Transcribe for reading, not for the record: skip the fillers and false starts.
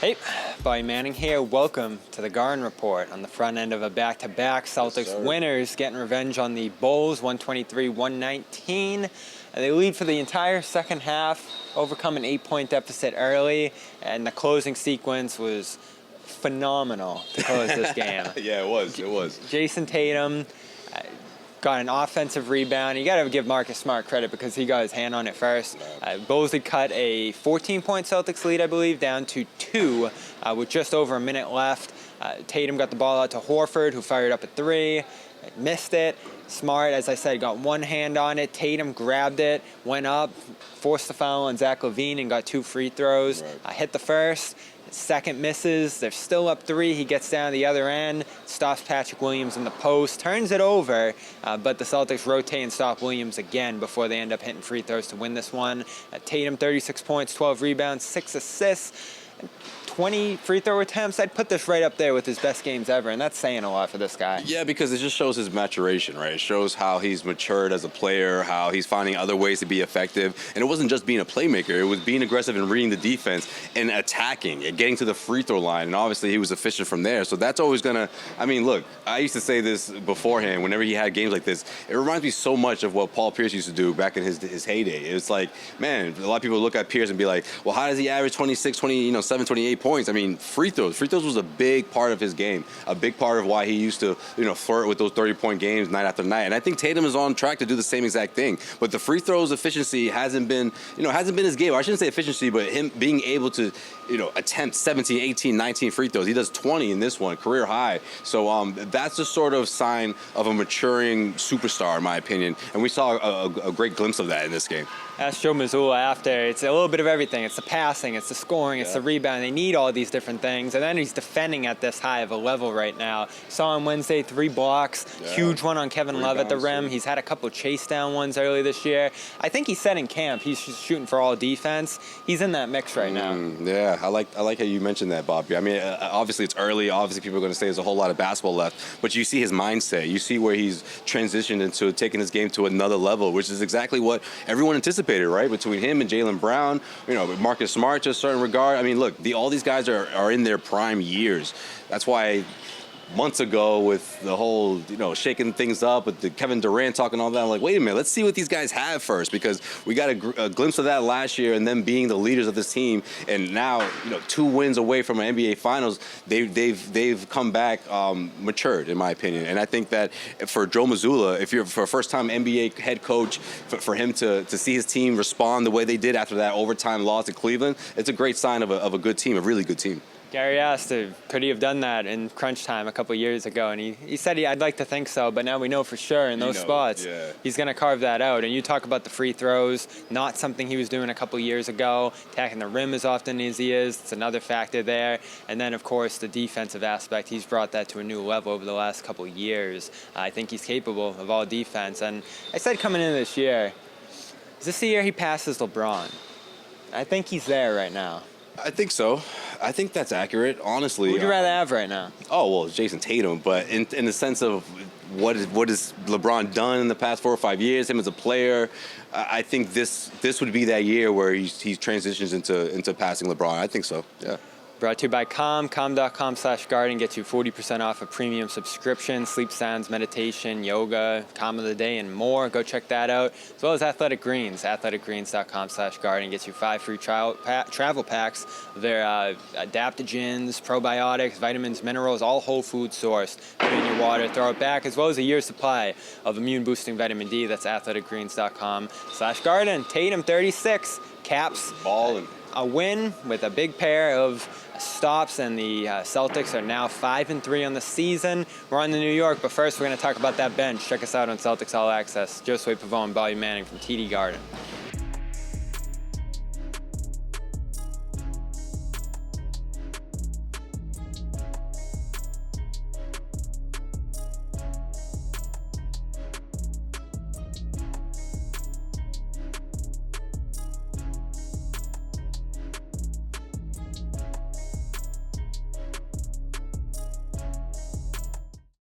Hey, Bobby Manning here. Welcome to the Garden Report on the front end of a back-to-back. Celtics winners getting revenge on the Bulls, 123-119. They lead for the entire second half, overcome an 8-point deficit early, and the closing sequence was phenomenal to close this game. Yeah, it was. Jayson Tatum got an offensive rebound. You got to give Marcus Smart credit because he got his hand on it first. Bulls had cut a 14-point Celtics lead, I believe, down to 2 with just over a minute left. Tatum got the ball out to Horford, who fired up a 3, missed it. Smart, as I said, got one hand on it. Tatum grabbed it, went up, forced the foul on Zach LaVine, and got 2 free throws. Hit the first. Second misses. They're still up 3. He gets down the other end, stops Patrick Williams in the post, turns it over, but the Celtics rotate and stop Williams again before they end up hitting free throws to win this one. Tatum, 36 points, 12 rebounds, 6 assists, 20 free throw attempts. I'd put this right up there with his best games ever, and that's saying a lot for this guy. Yeah, because it just shows his maturation, right? It shows how he's matured as a player, how he's finding other ways to be effective. And it wasn't just being a playmaker. It was being aggressive and reading the defense and attacking and getting to the free throw line. And obviously he was efficient from there. So that's always going to, I mean, look, I used to say this beforehand whenever he had games like this. It reminds me so much of what Paul Pierce used to do back in his heyday. It's like, man, a lot of people look at Pierce and be like, well, how does he average 26, 27, 28 points? I mean, free throws. Free throws was a big part of his game, a big part of why he used to, flirt with those 30-point games night after night. And I think Tatum is on track to do the same exact thing. But the free throws efficiency hasn't been his game. I shouldn't say efficiency, but him being able to, attempt 17, 18, 19 free throws. He does 20 in this one, career high. So that's a sort of sign of a maturing superstar, in my opinion. And we saw a great glimpse of that in this game. Asked Joe Mazzulla after, it's a little bit of everything. It's the passing, it's the scoring, it's the rebound. They need all these different things. And then he's defending at this high of a level right now. Saw on Wednesday 3 blocks, huge one on Kevin Love at the rim. He's had a couple chase down ones early this year. I think he said in camp he's just shooting for all defense. He's in that mix right now. Yeah, I like how you mentioned that, Bobby. I mean, obviously it's early. Obviously people are going to say there's a whole lot of basketball left. But you see his mindset. You see where he's transitioned into taking his game to another level, which is exactly what everyone anticipated, right? Between him and Jaylen Brown, Marcus Smart to a certain regard. I mean, look, all these guys are in their prime years. That's why months ago with the whole, shaking things up with the Kevin Durant talking all that, I'm like, wait a minute, let's see what these guys have first, because we got a glimpse of that last year and them being the leaders of this team. And now, 2 wins away from an NBA Finals, they've come back matured, in my opinion. And I think that for Joe Mazzulla, if you're for a first-time NBA head coach, for him to see his team respond the way they did after that overtime loss in Cleveland, it's a great sign of a good team, a really good team. Gary asked, could he have done that in crunch time a couple years ago? And he said, I'd like to think so, but now we know for sure in those spots, he's going to carve that out. And you talk about the free throws, not something he was doing a couple years ago. Attacking the rim as often as he is, it's another factor there. And then, of course, the defensive aspect, he's brought that to a new level over the last couple years. I think he's capable of all defense. And I said coming into this year, is this the year he passes LeBron? I think he's there right now. I think so. I think that's accurate, honestly. Who would you rather have right now? Oh, well, Jayson Tatum. But in the sense of what has LeBron done in the past 4 or 5 years, him as a player, I think this would be that year where he transitions into passing LeBron. I think so, yeah. Brought to you by com.com/garden gets you 40% off a premium subscription, sleep sounds, meditation, yoga, calm of the day, and more. Go check that out. As well as Athletic Greens. athleticgreens.com/garden gets you 5 free travel packs of their adaptogens, probiotics, vitamins, minerals, all whole food sourced. Put it in your water, throw it back, as well as a year's supply of immune-boosting vitamin D. That's athleticgreens.com/garden. Tatum, 36, caps. Ballin'. A win with a big pair of stops, and the Celtics are now 5-3 on the season. We're on to New York, but first we're going to talk about that bench. Check us out on Celtics All Access. Josue, Pavon, Bobby Manning from TD Garden.